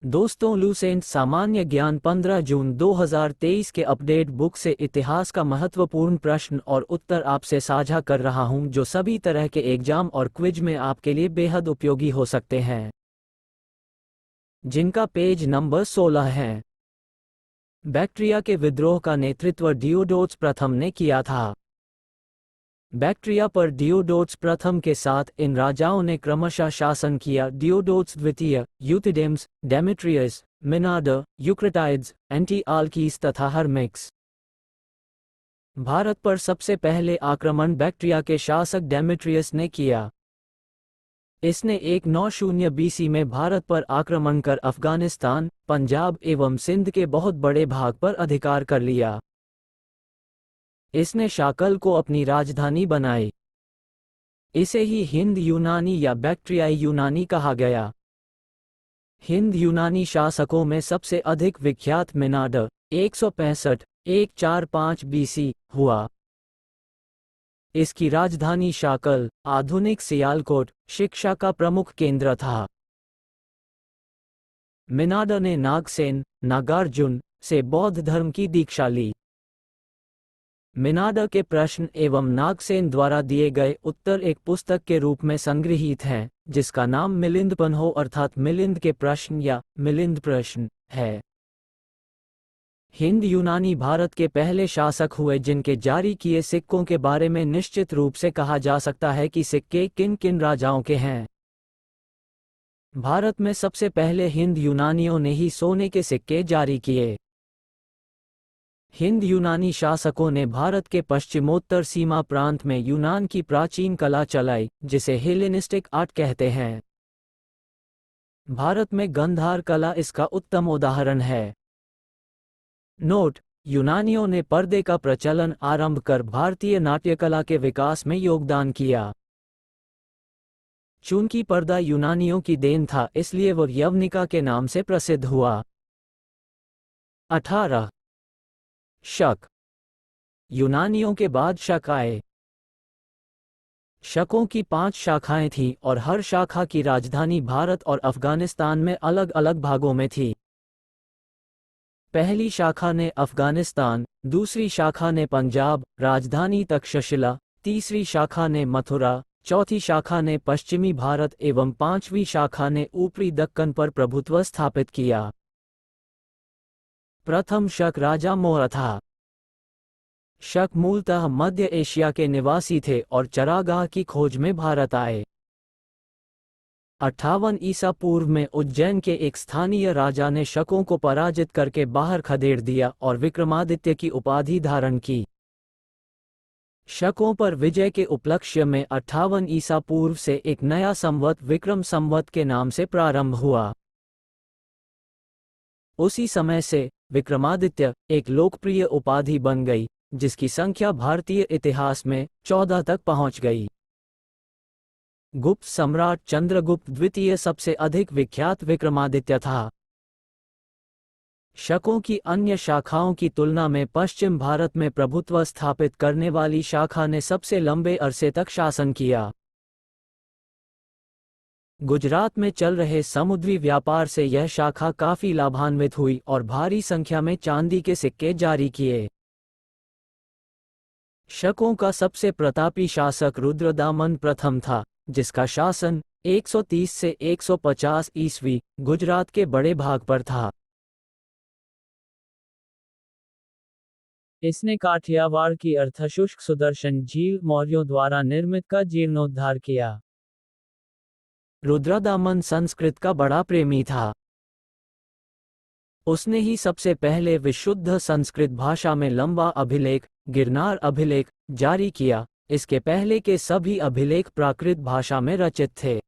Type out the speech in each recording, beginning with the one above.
दोस्तों, लूसेंट सामान्य ज्ञान 15 जून 2023 के अपडेट बुक से इतिहास का महत्वपूर्ण प्रश्न और उत्तर आपसे साझा कर रहा हूं, जो सभी तरह के एग्जाम और क्विज में आपके लिए बेहद उपयोगी हो सकते हैं। जिनका पेज नंबर 16 है। बैक्ट्रिया के विद्रोह का नेतृत्व डियोडोट्स प्रथम ने किया था। बैक्ट्रिया पर डियोडोट्स प्रथम के साथ इन राजाओं ने क्रमशः शासन किया: डियोडोट्स द्वितीय, यूथिडेमस, डेमेट्रियस, मिनाडर, यूक्रेटाइड्स, एंटीआल्कीस तथा हर्मेक्स। भारत पर सबसे पहले आक्रमण बैक्ट्रिया के शासक डेमेट्रियस ने किया। इसने 190 बीसी में भारत पर आक्रमण कर अफगानिस्तान, पंजाब एवं सिंध के बहुत बड़े भाग पर अधिकार कर लिया। इसने शाकल को अपनी राजधानी बनाई। इसे ही हिंद यूनानी या बैक्ट्रियाई यूनानी कहा गया। हिंद यूनानी शासकों में सबसे अधिक विख्यात मिनाडर 165-145 बीसी हुआ। इसकी राजधानी शाकल, आधुनिक सियालकोट, शिक्षा का प्रमुख केंद्र था। मिनाडर ने नागसेन, नागार्जुन से बौद्ध धर्म की दीक्षा ली। मिनाडर के प्रश्न एवं नागसेन द्वारा दिए गए उत्तर एक पुस्तक के रूप में संग्रहीत हैं, जिसका नाम मिलिंदपन्हो अर्थात मिलिंद के प्रश्न या मिलिंद प्रश्न है। हिंद यूनानी भारत के पहले शासक हुए जिनके जारी किए सिक्कों के बारे में निश्चित रूप से कहा जा सकता है कि सिक्के किन किन राजाओं के हैं। भारत में सबसे पहले हिंद यूनानियों ने ही सोने के सिक्के जारी किए। हिंद यूनानी शासकों ने भारत के पश्चिमोत्तर सीमा प्रांत में यूनान की प्राचीन कला चलाई, जिसे हेलेनिस्टिक आर्ट कहते हैं। भारत में गंधार कला इसका उत्तम उदाहरण है। नोट: यूनानियों ने पर्दे का प्रचलन आरंभ कर भारतीय नाट्यकला के विकास में योगदान किया। चूंकि पर्दा यूनानियों की देन था, इसलिए वह यवनिका के नाम से प्रसिद्ध हुआ। 18 शक। यूनानियों के बाद शक आए। शकों की 5 शाखाएं थीं और हर शाखा की राजधानी भारत और अफगानिस्तान में अलग अलग भागों में थी। पहली शाखा ने अफगानिस्तान, दूसरी शाखा ने पंजाब, राजधानी तक्षशिला, तीसरी शाखा ने मथुरा, चौथी शाखा ने पश्चिमी भारत एवं पांचवी शाखा ने ऊपरी दक्कन पर प्रभुत्व स्थापित किया। प्रथम शक राजा मौर्य था। शक मूलतः मध्य एशिया के निवासी थे और चरागाह की खोज में भारत आए। 58 ईसा पूर्व में उज्जैन के एक स्थानीय राजा ने शकों को पराजित करके बाहर खदेड़ दिया और विक्रमादित्य की उपाधि धारण की। शकों पर विजय के उपलक्ष्य में 58 ईसा पूर्व से एक नया संवत विक्रम संवत के नाम से प्रारंभ हुआ। उसी समय से विक्रमादित्य एक लोकप्रिय उपाधि बन गई, जिसकी संख्या भारतीय इतिहास में 14 तक पहुंच गई। गुप्त सम्राट चंद्रगुप्त द्वितीय सबसे अधिक विख्यात विक्रमादित्य था। शकों की अन्य शाखाओं की तुलना में पश्चिम भारत में प्रभुत्व स्थापित करने वाली शाखा ने सबसे लंबे अरसे तक शासन किया। गुजरात में चल रहे समुद्री व्यापार से यह शाखा काफी लाभान्वित हुई और भारी संख्या में चांदी के सिक्के जारी किए। शकों का सबसे प्रतापी शासक रुद्रदामन प्रथम था, जिसका शासन 130 से 150 ईस्वी गुजरात के बड़े भाग पर था। इसने काठियावाड़ की अर्धशुष्क सुदर्शन झील मौर्यों द्वारा निर्मित का जीर्णोद्धार किया। रुद्रदामन संस्कृत का बड़ा प्रेमी था। उसने ही सबसे पहले विशुद्ध संस्कृत भाषा में लंबा अभिलेख, गिरनार अभिलेख, जारी किया। इसके पहले के सभी अभिलेख प्राकृत भाषा में रचित थे।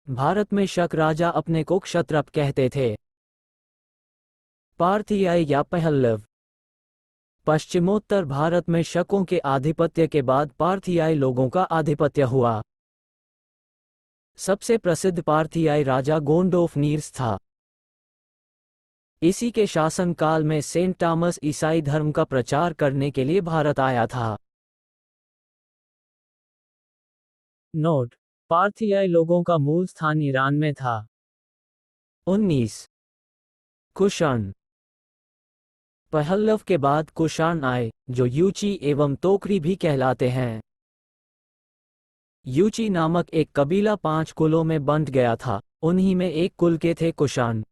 भारत में शक राजा अपने को क्षत्रप कहते थे। पार्थियाई या पहल्लव। पश्चिमोत्तर भारत में शकों के आधिपत्य के बाद पार्थियाई लोगों का आधिपत्य हुआ। सबसे प्रसिद्ध पार्थियाई राजा गोंडोफनीर्स था। इसी के शासनकाल में सेंट थॉमस ईसाई धर्म का प्रचार करने के लिए भारत आया था। नोट: पार्थियाई लोगों का मूल स्थान ईरान में था। 19। कुषाण। पहल्लव के बाद कुषाण आए, जो यूची एवं तोकरी भी कहलाते हैं। यूची नामक एक कबीला 5 कुलों में बंट गया था, उन्हीं में एक कुल के थे कुषाण।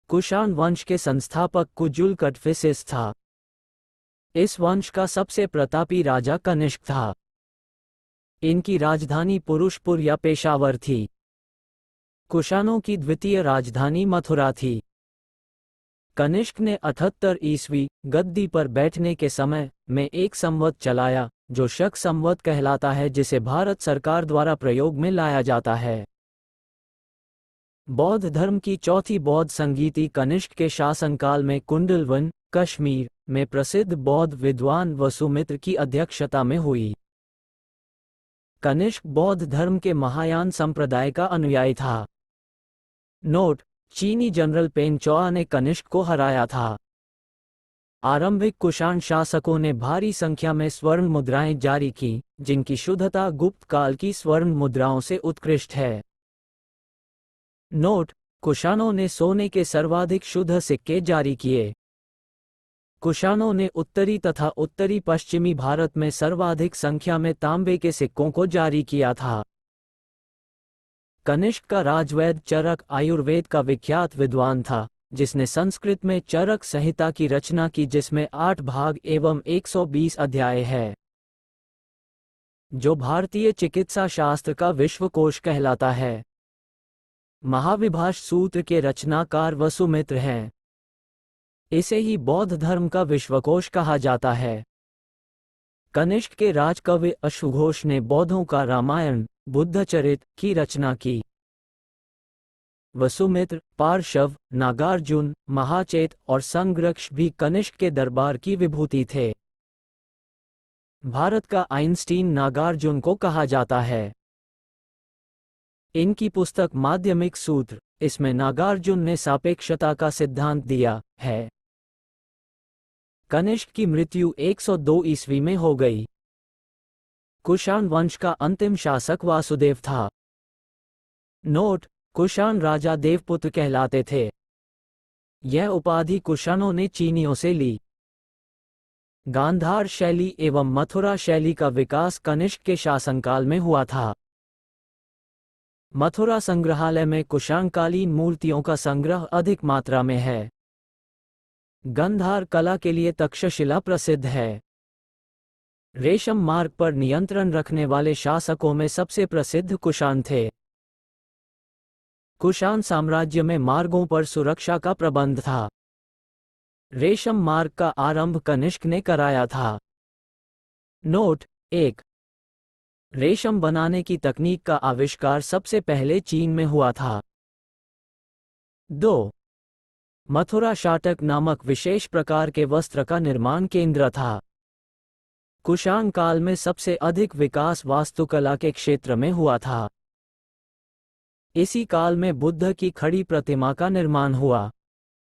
कुषाण वंश के संस्थापक कुजुल कटफिसिस था। इस वंश का सबसे प्रतापी राजा कनिष्क था। इनकी राजधानी पुरुषपुर या पेशावर थी। कुषाणों की द्वितीय राजधानी मथुरा थी। कनिष्क ने 78 ईस्वी गद्दी पर बैठने के समय में एक संवत चलाया, जो शक संवत कहलाता है, जिसे भारत सरकार द्वारा प्रयोग में लाया जाता है। बौद्ध धर्म की चौथी बौद्ध संगीति कनिष्क के शासनकाल में कुंडलवन, कश्मीर में प्रसिद्ध बौद्ध विद्वान वसुमित्र की अध्यक्षता में हुई। कनिष्क बौद्ध धर्म के महायान संप्रदाय का अनुयायी था। नोट: चीनी जनरल पेंग चौआ ने कनिष्क को हराया था। आरंभिक कुषाण शासकों ने भारी संख्या में स्वर्ण मुद्राएं जारी की, जिनकी शुद्धता गुप्त काल की स्वर्ण मुद्राओं से उत्कृष्ट है। नोट: कुषाणों ने सोने के सर्वाधिक शुद्ध सिक्के जारी किए। कुषाणों ने उत्तरी तथा उत्तरी पश्चिमी भारत में सर्वाधिक संख्या में तांबे के सिक्कों को जारी किया था। कनिष्क का राजवैद्य चरक आयुर्वेद का विख्यात विद्वान था, जिसने संस्कृत में चरक संहिता की रचना की, जिसमें 8 भाग एवं 120 अध्याय है, जो भारतीय चिकित्सा शास्त्र का विश्वकोश कहलाता है। महाविभाष सूत्र के रचनाकार वसुमित्र हैं। इसे ही बौद्ध धर्म का विश्वकोश कहा जाता है। कनिष्क के राजकवि अश्वघोष ने बौद्धों का रामायण, बुद्धचरित की रचना की। वसुमित्र, पार्शव, नागार्जुन, महाचेत और संगृक्ष भी कनिष्क के दरबार की विभूति थे। भारत का आइंस्टीन नागार्जुन को कहा जाता है। इनकी पुस्तक माध्यमिक सूत्र, इसमें नागार्जुन ने सापेक्षता का सिद्धांत दिया है। कनिष्क की मृत्यु 102 ईस्वी में हो गई। कुषाण वंश का अंतिम शासक वासुदेव था। नोट: कुषाण राजा देवपुत्र कहलाते थे। यह उपाधि कुषाणों ने चीनियों से ली। गांधार शैली एवं मथुरा शैली का विकास कनिष्क के शासनकाल में हुआ था। मथुरा संग्रहालय में कुषाणकालीन मूर्तियों का संग्रह अधिक मात्रा में है। गंधार कला के लिए तक्षशिला प्रसिद्ध है। रेशम मार्ग पर नियंत्रण रखने वाले शासकों में सबसे प्रसिद्ध कुषाण थे। कुषाण साम्राज्य में मार्गों पर सुरक्षा का प्रबंध था। रेशम मार्ग का आरंभ कनिष्क ने कराया था। नोट: 1. रेशम बनाने की तकनीक का आविष्कार सबसे पहले चीन में हुआ था। 2. मथुरा शाटक नामक विशेष प्रकार के वस्त्र का निर्माण केंद्र था। कुषाण काल में सबसे अधिक विकास वास्तुकला के क्षेत्र में हुआ था। इसी काल में बुद्ध की खड़ी प्रतिमा का निर्माण हुआ।